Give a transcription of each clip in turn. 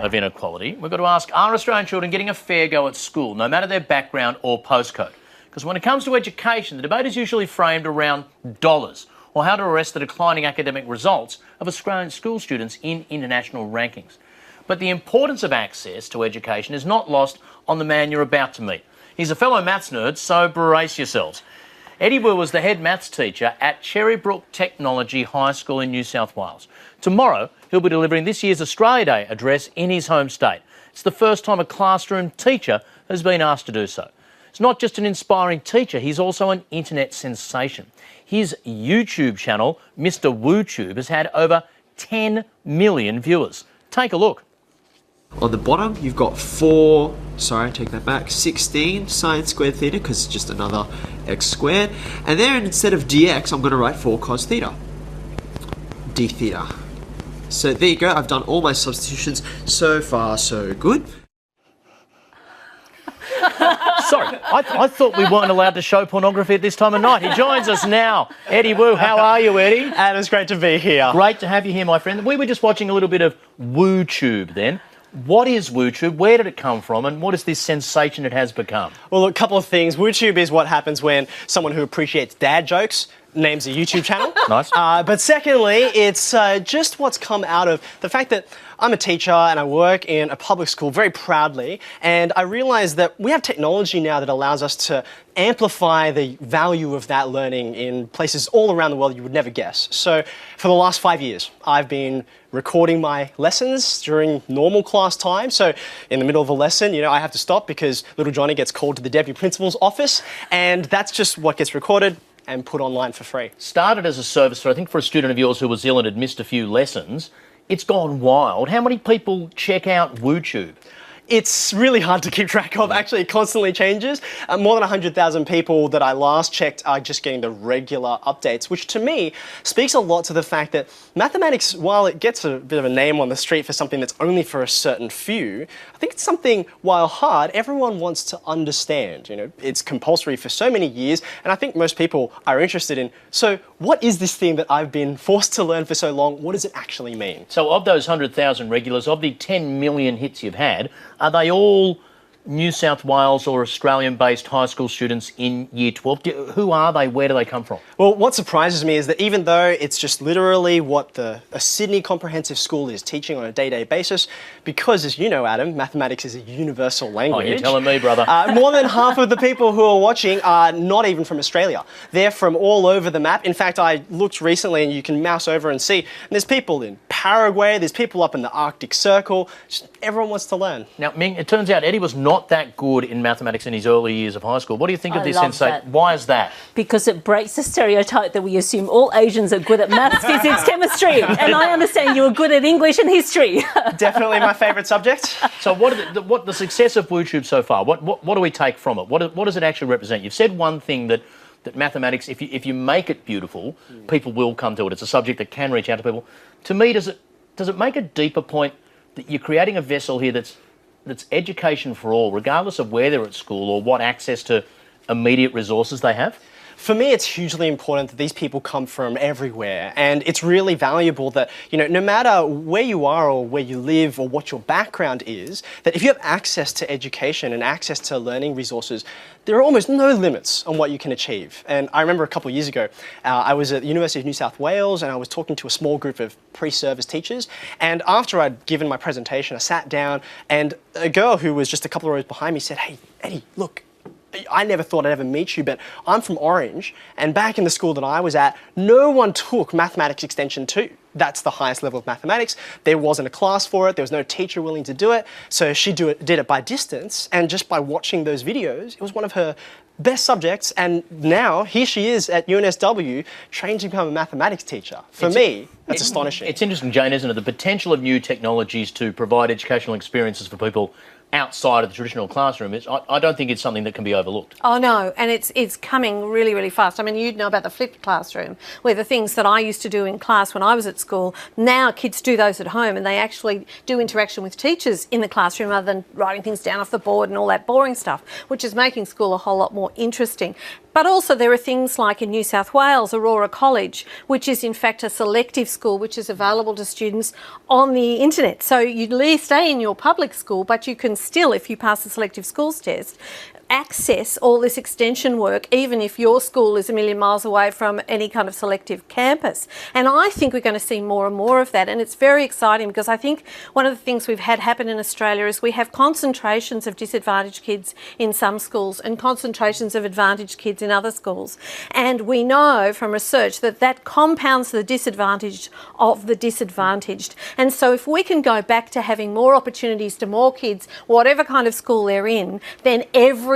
of inequality, we've got to ask, are Australian children getting a fair go at school, no matter their background or postcode? Because when it comes to education, the debate is usually framed around dollars, or how to arrest the declining academic results of Australian school students in international rankings. But the importance of access to education is not lost on the man you're about to meet. He's a fellow maths nerd, so brace yourselves. Eddie Burr was the head maths teacher at Cherrybrook Technology High School in New South Wales. Tomorrow, he'll be delivering this year's Australia Day address in his home state. It's the first time a classroom teacher has been asked to do so. It's not just an inspiring teacher, he's also an internet sensation. His YouTube channel, Mr. WooTube, has had over 10 million viewers. Take a look. On the bottom, you've got 16 sine squared theta, because it's just another x squared. And there, instead of dx, I'm going to write 4 cos theta, d theta. So there you go, I've done all my substitutions. So far, so good. Sorry, I thought we weren't allowed to show pornography at this time of night. He joins us now. Eddie Woo, how are you, Eddie? And it's great to be here. Great to have you here, my friend. We were just watching a little bit of WooTube then. What is WooTube? Where did it come from? And what is this sensation it has become? Well, look, a couple of things. WooTube is what happens when someone who appreciates dad jokes names a YouTube channel. Nice. But secondly, it's just what's come out of the fact that I'm a teacher and I work in a public school very proudly, and I realise that we have technology now that allows us to amplify the value of that learning in places all around the world you would never guess. So for the last 5 years, I've been recording my lessons during normal class time. So in the middle of a lesson, I have to stop because little Johnny gets called to the deputy principal's office, and that's just what gets recorded and put online for free. Started as a service for a student of yours who was ill and had missed a few lessons. It's gone wild. How many people check out WooTube? It's really hard to keep track of. Actually, it constantly changes. More than 100,000 people that I last checked are just getting the regular updates, which to me speaks a lot to the fact that mathematics, while it gets a bit of a name on the street for something that's only for a certain few, I think it's something, while hard, everyone wants to understand. It's compulsory for so many years, and I think most people are interested in, so what is this thing that I've been forced to learn for so long? What does it actually mean? So of those 100,000 regulars, of the 10 million hits you've had, are they all New South Wales or Australian-based high school students in Year 12? Who are they? Where do they come from? Well, what surprises me is that even though it's just literally what a Sydney comprehensive school is teaching on a day-to-day basis, because, as you know, Adam, mathematics is a universal language. Oh, you're telling me, brother. More than half of the people who are watching are not even from Australia. They're from all over the map. In fact, I looked recently, and you can mouse over and see, and there's people in Paraguay, there's people up in the Arctic Circle. Just everyone wants to learn. Now, Ming, it turns out Eddie was not that good in mathematics in his early years of high school. What do you think of this sensation? Why is that? Because it breaks the stereotype that we assume all Asians are good at maths, physics, chemistry. And I understand you were good at English and history. Definitely my favourite subject. So what the success of WooTube so far, what do we take from it? What does it actually represent? You've said one thing that mathematics, if you make it beautiful, people will come to it. It's a subject that can reach out to people. To me, does it make a deeper point that you're creating a vessel here that's education for all, regardless of where they're at school or what access to immediate resources they have? For me, it's hugely important that these people come from everywhere, and it's really valuable that, no matter where you are or where you live or what your background is, that if you have access to education and access to learning resources, there are almost no limits on what you can achieve. And I remember a couple of years ago, I was at the University of New South Wales, and I was talking to a small group of pre-service teachers, and after I'd given my presentation, I sat down, and a girl who was just a couple of rows behind me said, "Hey, Eddie, look, I never thought I'd ever meet you, but I'm from Orange, and back in the school that I was at, no one took Mathematics Extension 2. That's the highest level of mathematics. There wasn't a class for it. There was no teacher willing to do it. So she did it by distance, and just by watching those videos, it was one of her best subjects, and now here she is at UNSW trained to become a mathematics teacher. For me, that's astonishing. It's interesting, Jane, isn't it? The potential of new technologies to provide educational experiences for people outside of the traditional classroom, I don't think it's something that can be overlooked. Oh no, and it's coming really, really fast. I mean, you know about the flipped classroom, where the things that I used to do in class when I was at school, now kids do those at home, and they actually do interaction with teachers in the classroom rather than writing things down off the board and all that boring stuff, which is making school a whole lot more interesting. But also there are things like in New South Wales, Aurora College, which is in fact a selective school which is available to students on the internet. So you stay in your public school, but you can still, if you pass the selective schools test, access all this extension work even if your school is a million miles away from any kind of selective campus. And I think we're going to see more and more of that, and it's very exciting because I think one of the things we've had happen in Australia is we have concentrations of disadvantaged kids in some schools and concentrations of advantaged kids in other schools, and we know from research that that compounds the disadvantage of the disadvantaged. And so if we can go back to having more opportunities to more kids, whatever kind of school they're in, then everybody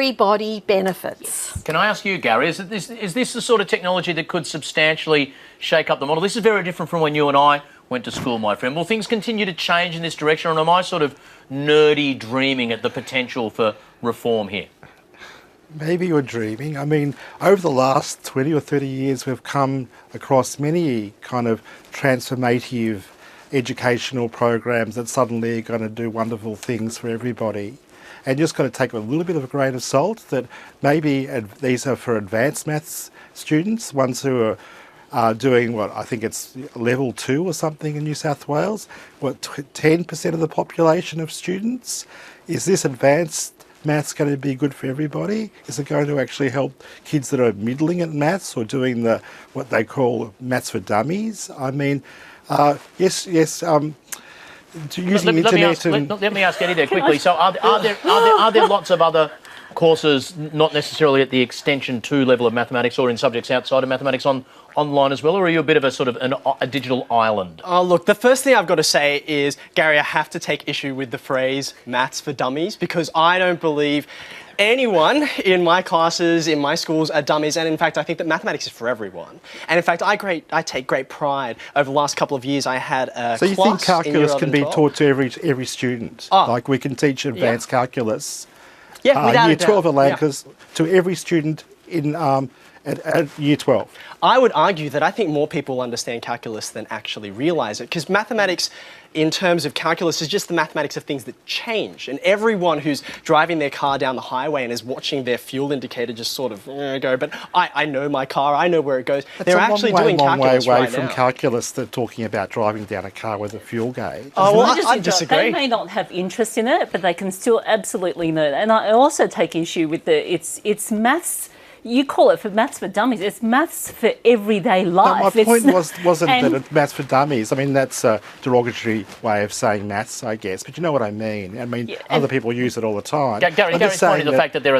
benefits. Can I ask you, Gary, is this the sort of technology that could substantially shake up the model? This is very different from when you and I went to school, my friend. Will things continue to change in this direction, or am I sort of nerdy dreaming at the potential for reform here? Maybe you're dreaming. I mean, over the last 20 or 30 years, we've come across many kind of transformative educational programs that suddenly are going to do wonderful things for everybody. And you just got to take a little bit of a grain of salt that maybe these are for advanced maths students, ones who are doing what I think it's level 2 or something in New South Wales. What, 10% of the population of students? Is this advanced maths going to be good for everybody? Is it going to actually help kids that are middling at maths or doing what they call maths for dummies? I mean, yes. Using internet let me ask Eddie there quickly. So are there lots of other courses, not necessarily at the extension 2 level of mathematics or in subjects outside of mathematics online as well, or are you a bit of a sort of a digital island? Oh, look, the first thing I've got to say is, Gary, I have to take issue with the phrase maths for dummies, because I don't believe anyone in my classes, in my schools, are dummies. And in fact, I think that mathematics is for everyone. And in fact, I take great pride. Over the last couple of years, I had a So you class think calculus in can be 12? taught to every student? Like we can teach advanced calculus, without year a doubt. 12 Atlanticus, to every student in at year 12. I would argue that I think more people understand calculus than actually realise it, because mathematics, in terms of calculus, is just the mathematics of things that change. And everyone who's driving their car down the highway and is watching their fuel indicator just sort of go, but I know my car, I know where it goes. That's They're actually doing calculus way right from now. calculus than talking about driving down a car with a fuel gauge. Oh, well, Just I enjoy it. disagree. They may not have interest in it, but they can still absolutely know that. And I also take issue with it's maths. You call it for maths for dummies. It's maths for everyday life. My point wasn't that it's maths for dummies. I mean, that's a derogatory way of saying maths, I guess. But you know what I mean. I mean, other people use it all the time. Gary's pointing to the fact that there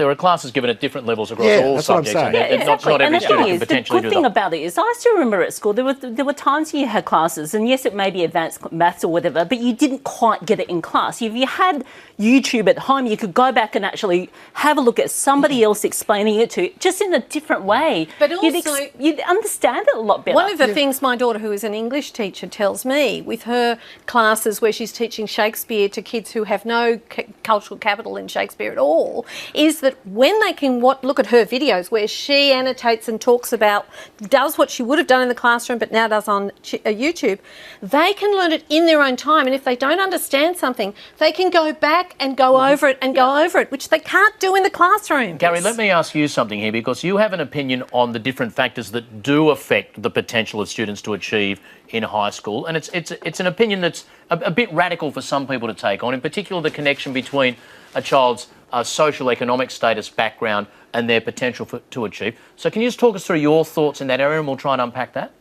are classes given at different levels across all that's what I'm subjects. saying. And not every and the student thing can is, potentially the do good thing that. about it is, I still remember at school there were times you had classes, and yes, it may be advanced maths or whatever, but you didn't quite get it in class. If you had YouTube at home, you could go back and actually have a look at somebody else explaining it to you, just in a different way. But also, you'd understand it a lot better. One of the things my daughter, who is an English teacher, tells me with her classes where she's teaching Shakespeare to kids who have no cultural capital in Shakespeare at all, is that when they can look at her videos where she annotates and talks about, does what she would have done in the classroom but now does on YouTube, they can learn it in their own time. And if they don't understand something, they can go back and go over it and go over it, which they can't do in the classroom. Gary, let me ask you something here, because you have an opinion on the different factors that do affect the potential of students to achieve in high school, and it's an opinion that's a bit radical for some people to take on, in particular the connection between a child's social economic status, background, and their potential to achieve. So can you just talk us through your thoughts in that area, and we'll try and unpack that?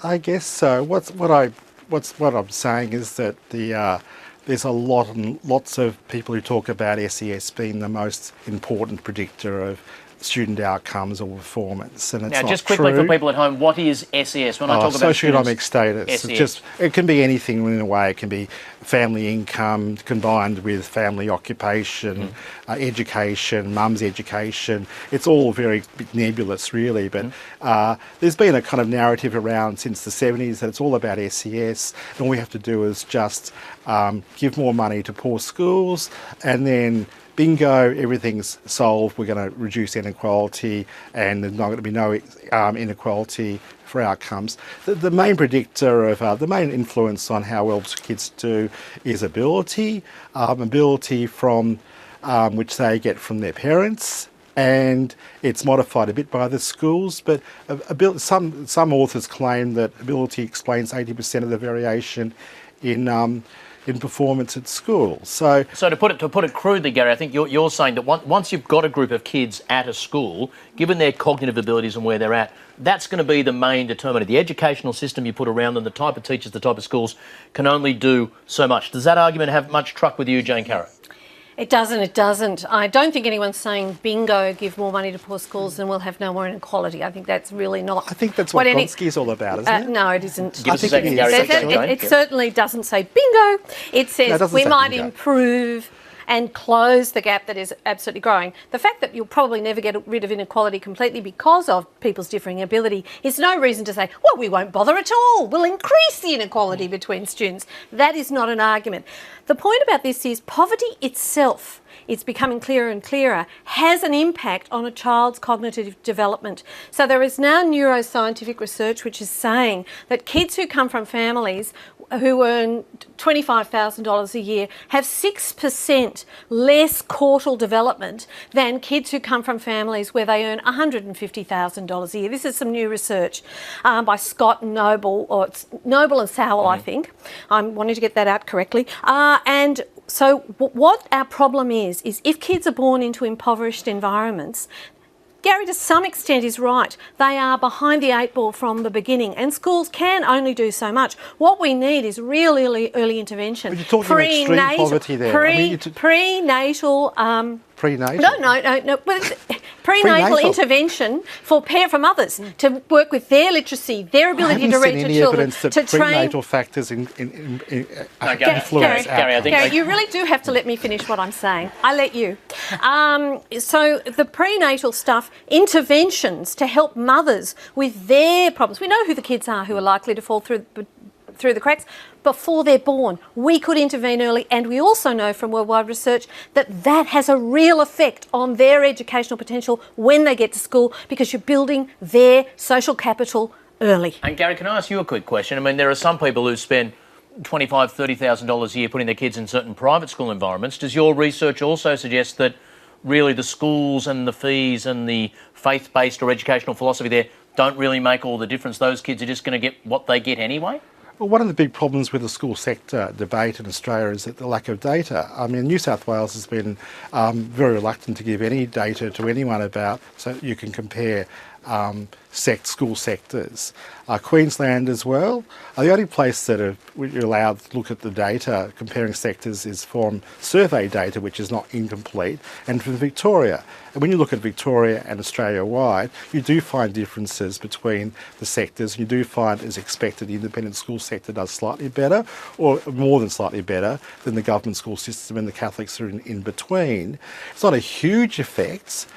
I guess so. What I'm saying is that there's lots of people who talk about SES being the most important predictor of student outcomes or performance, and it's now, not just quickly true. for people at home, what is SES? When I talk about socioeconomic status, SES. it can be anything in a way. It can be family income combined with family occupation, education, mum's education. It's all very nebulous, really. But there's been a kind of narrative around since the 70s that it's all about SES, and all we have to do is just give more money to poor schools, and then bingo, everything's solved. We're going to reduce inequality, and there's not going to be no inequality for outcomes. The main predictor of the main influence on how well kids do is ability from which they get from their parents, and it's modified a bit by the schools, but some authors claim that ability explains 80% of the variation in performance at school. So to put it crudely, Gary, I think you're saying that once you've got a group of kids at a school, given their cognitive abilities and where they're at, that's going to be the main determinant. The educational system you put around them, the type of teachers, the type of schools, can only do so much. Does that argument have much truck with you, Jane Caro? It doesn't. I don't think anyone's saying, bingo, give more money to poor schools and we'll have no more inequality. I think that's really not... I think that's what Gonski is all about, isn't it? No, it isn't. Give us a second, Gary. It certainly doesn't say bingo. It says we might improve and close the gap that is absolutely growing. The fact that you'll probably never get rid of inequality completely because of people's differing ability is no reason to say, well, we won't bother at all. We'll increase the inequality between students. That is not an argument. The point about this is poverty itself, it's becoming clearer and clearer, has an impact on a child's cognitive development. So there is now neuroscientific research which is saying that kids who come from families who earn $25,000 a year have 6% less cortical development than kids who come from families where they earn $150,000 a year. This is some new research by Scott and Noble, or it's Noble and Sowell, I think. I'm wanting to get that out correctly. And so what our problem is if kids are born into impoverished environments, Gary, to some extent, is right. They are behind the eight ball from the beginning, and schools can only do so much. What we need is real early intervention. But you're talking extreme poverty there. Prenatal. Prenatal? No. Prenatal intervention for mothers to work with their literacy, their ability to reach their children, to train. Prenatal factors influence. Gary, you really do have to let me finish what I'm saying. I let you. So the prenatal stuff, interventions to help mothers with their problems. We know who the kids are who are likely to fall through the cracks before they're born. We could intervene early, and we also know from worldwide research that has a real effect on their educational potential when they get to school, because you're building their social capital early. And Gary, can I ask you a quick question? I mean, there are some people who spend $25,000, $30,000 a year putting their kids in certain private school environments. Does your research also suggest that really the schools and the fees and the faith-based or educational philosophy there don't really make all the difference? Those kids are just going to get what they get anyway? Well, one of the big problems with the school sector debate in Australia is that the lack of data. I mean, New South Wales has been very reluctant to give any data to anyone about, so you can compare school sectors. Queensland as well. The only place that you're allowed to look at the data comparing sectors is from survey data, which is not incomplete, and from Victoria. And when you look at Victoria and Australia-wide, you do find differences between the sectors. You do find, as expected, the independent school sector does slightly better, or more than slightly better, than the government school system, and the Catholics are in between. It's not a huge effect,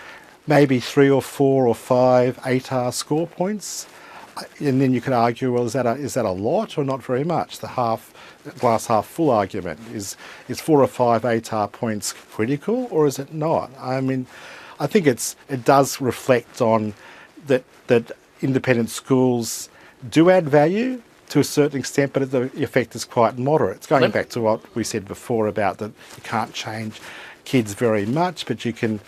maybe 3 or 4 or 5 ATAR score points. And then you could argue, well, is that a lot or not very much? The glass half full argument is 4 or 5 ATAR points critical, or is it not? I mean, I think it does reflect on that independent schools do add value to a certain extent, but the effect is quite moderate. It's going back to what we said before about that you can't change kids very much, but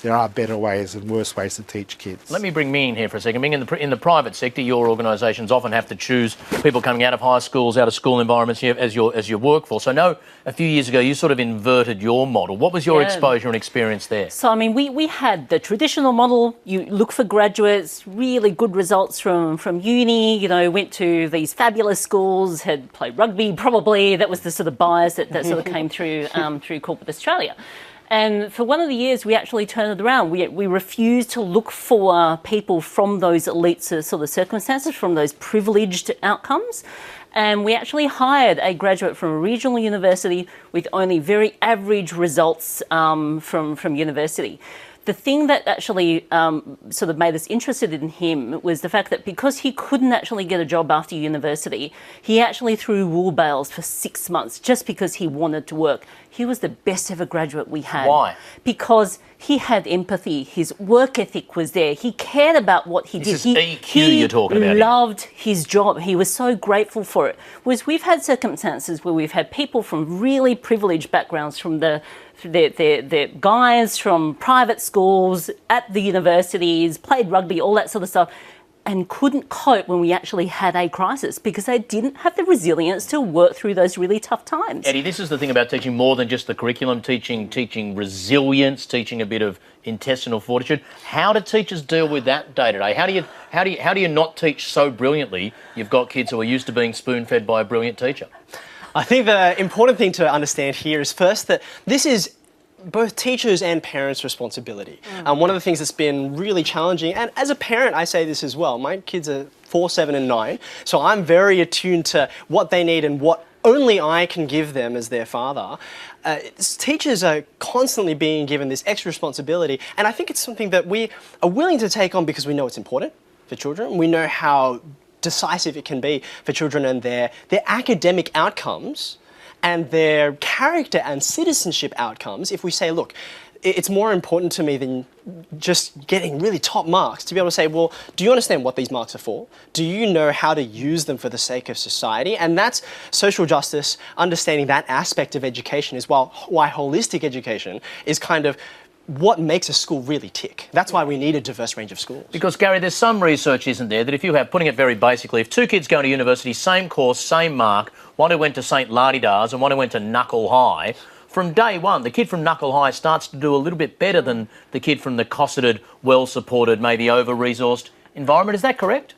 there are better ways and worse ways to teach kids. Let me bring Ming in here for a second. Ming, in the private sector, your organisations often have to choose people coming out of high schools, out of school environments as your workforce. I know a few years ago you sort of inverted your model. What was your exposure and experience there? So, I mean, we had the traditional model. You look for graduates, really good results from uni, went to these fabulous schools, had played rugby probably. That was the sort of bias that sort of came through corporate Australia. And for one of the years, we actually turned it around. We refused to look for people from those elite sort of circumstances, from those privileged outcomes. And we actually hired a graduate from a regional university with only very average results from university. The thing that actually sort of made us interested in him was the fact that because he couldn't actually get a job after university, he actually threw wool bales for 6 months just because he wanted to work. He was the best ever graduate we had. Why? Because he had empathy. His work ethic was there. He cared about what he did. This is EQ you're talking about. He loved his job. He was so grateful for it. Whereas we've had circumstances where we've had people from really privileged backgrounds from the they're guys from private schools at the universities, played rugby, all that sort of stuff, and couldn't cope when we actually had a crisis because they didn't have the resilience to work through those really tough times. Eddie, this is the thing about teaching more than just the curriculum, teaching resilience, teaching a bit of intestinal fortitude. How do teachers deal with that day to day? How do you not teach so brilliantly? You've got kids who are used to being spoon-fed by a brilliant teacher. I think the important thing to understand here is first that this is both teachers' and parents' responsibility. One of the things that's been really challenging, and as a parent I say this as well, my kids are 4, 7 and 9, so I'm very attuned to what they need and what only I can give them as their father. Teachers are constantly being given this extra responsibility, and I think it's something that we are willing to take on because we know it's important for children. We know how decisive it can be for children and their academic outcomes and their character and citizenship outcomes. If we say, look, it's more important to me than just getting really top marks, to be able to say, well, do you understand what these marks are for? Do you know how to use them for the sake of society? And that's social justice, understanding that aspect of education is why holistic education is kind of what makes a school really tick. That's why we need a diverse range of schools. Because, Gary, there's some research, isn't there, that if you have, putting it very basically, if two kids go to university, same course, same mark, one who went to St Lardy-Dars and one who went to Knuckle High, from day one, the kid from Knuckle High starts to do a little bit better than the kid from the cosseted, well-supported, maybe over-resourced environment. Is that correct?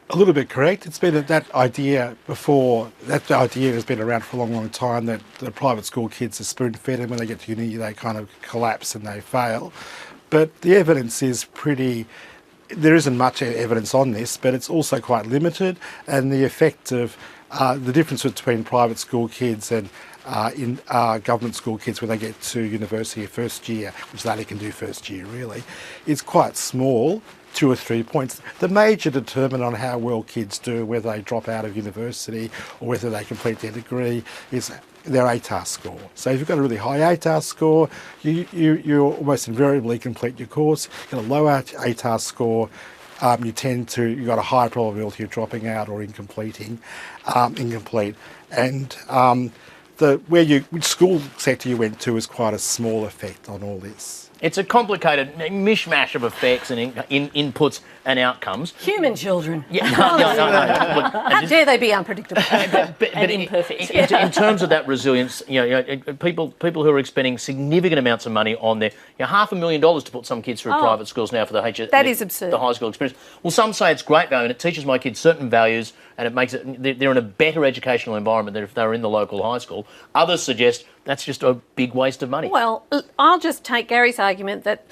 A little bit correct. It's been that idea before. That idea has been around for a long, long time. That the private school kids are spoon-fed, and when they get to uni, they kind of collapse and they fail. But the evidence is pretty. There isn't much evidence on this, but it's also quite limited. And the effect of the difference between private school kids and in government school kids when they get to university first year, which they only can do first year really, is quite small. 2 or 3 points. The major determinant on how well kids do, whether they drop out of university or whether they complete their degree, is their ATAR score. So if you've got a really high ATAR score, you almost invariably complete your course. You've got a low ATAR score, you've got a high probability of dropping out or incomplete. And which school sector you went to is quite a small effect on all this. It's a complicated mishmash of effects and inputs and outcomes. Human children. Yeah, no. Look, How dare they be unpredictable? but imperfect. In terms of that resilience, people who are expending significant amounts of money on their $500,000 to put some kids through private schools now for the That is absurd. The high school experience. Well, some say it's great value and it teaches my kids certain values and it makes it they're in a better educational environment than if they were in the local high school. Others suggest that's just a big waste of money. Well, I'll just take Gary's argument that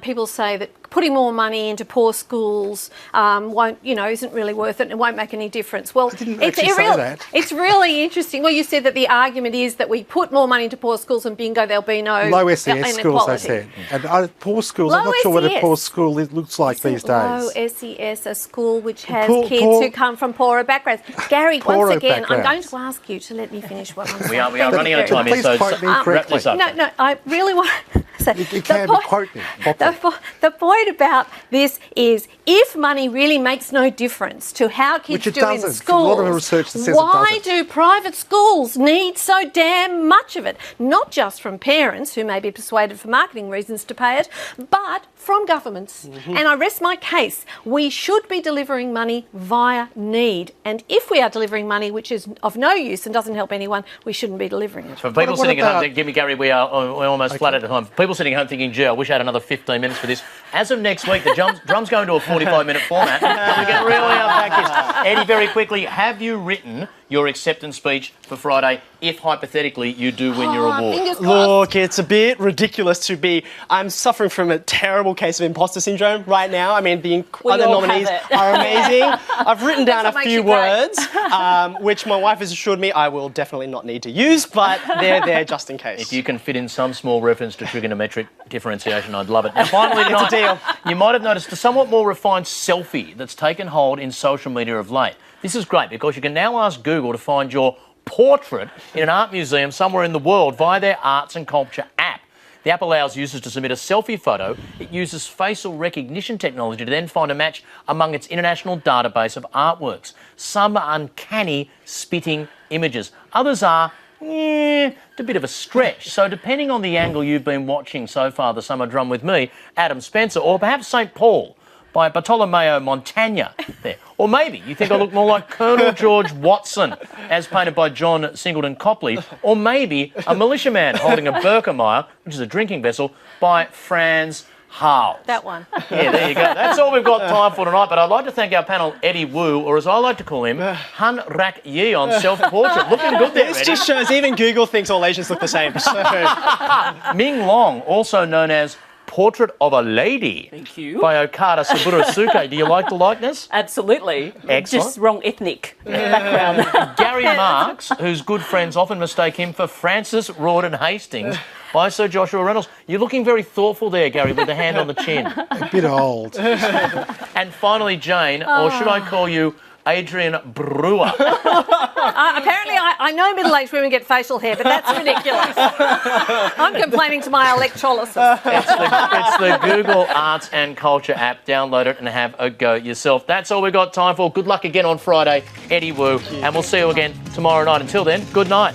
people say that putting more money into poor schools isn't really worth it and it won't make any difference. Well, it's really interesting. Well, you said that the argument is that we put more money into poor schools and bingo, there'll be no low SES schools, I said. And poor schools, I'm not sure what a poor school looks like these days. Low SES, a school which has kids who come from poorer backgrounds. Gary, once again, I'm going to ask you to let me finish what I'm saying. We are running out of time here, so wrap this up. No, I really want to say... You can't quote me. The point about this is if money really makes no difference to how kids do in schools, a lot of research that says why it doesn't. do private schools need so damn much of it? Not just from parents who may be persuaded for marketing reasons to pay it, but from governments. And I rest my case. We should be delivering money via need. And if we are delivering money which is of no use and doesn't help anyone, we shouldn't be delivering it. For people sitting at home, give me Gary, we're almost flat at home. People sitting at home thinking, gee, I wish I had another 15 minutes for this. As of next week, the drum's going to a 45-minute format. And we can really unpack this. Eddie, very quickly, have you written your acceptance speech for Friday if, hypothetically, you do win your award? Look, it's a bit ridiculous to be... I'm suffering from a terrible case of imposter syndrome right now. I mean, the other nominees are amazing. I've written down a few words, which my wife has assured me I will definitely not need to use, but they're there just in case. If you can fit in some small reference to trigonometric differentiation, I'd love it. Now, finally tonight, it's a deal. You might have noticed a somewhat more refined selfie that's taken hold in social media of late. This is great because you can now ask Google to find your portrait in an art museum somewhere in the world via their Arts and Culture app. The app allows users to submit a selfie photo. It uses facial recognition technology to then find a match among its international database of artworks. Some are uncanny, spitting images. Others are it's a bit of a stretch. So depending on the angle you've been watching so far, the Summer Drum with me, Adam Spencer, or perhaps St. Paul by Bartolomeo Montagna there. Or maybe you think I look more like Colonel George Watson as painted by John Singleton Copley, or maybe a militiaman holding a Birkemeyer, which is a drinking vessel, by Franz Hals. That one. Yeah, there you go. That's all we've got time for tonight, but I'd like to thank our panel, Eddie Wu, or as I like to call him, Han Rak Yi on self-portrait. Looking good there, This Eddie. just shows even Google thinks all Asians look the same. So. Ming Long, also known as Portrait of a Lady. Thank you. By Okada Saburasuke. Do you like the likeness? Absolutely. Excellent. Just wrong ethnic background. Gary Marks, whose good friends often mistake him for Francis Rawdon Hastings, by Sir Joshua Reynolds. You're looking very thoughtful there, Gary, with the hand on the chin. A bit old. And finally, Jane, or should I call you Adrian Brewer? Apparently, I know middle-aged women get facial hair, but that's ridiculous. I'm complaining to my electrolysis. It's the Google Arts and Culture app. Download it and have a go yourself. That's all we've got time for. Good luck again on Friday, Eddie Wu, and we'll see you again tomorrow night. Until then, good night.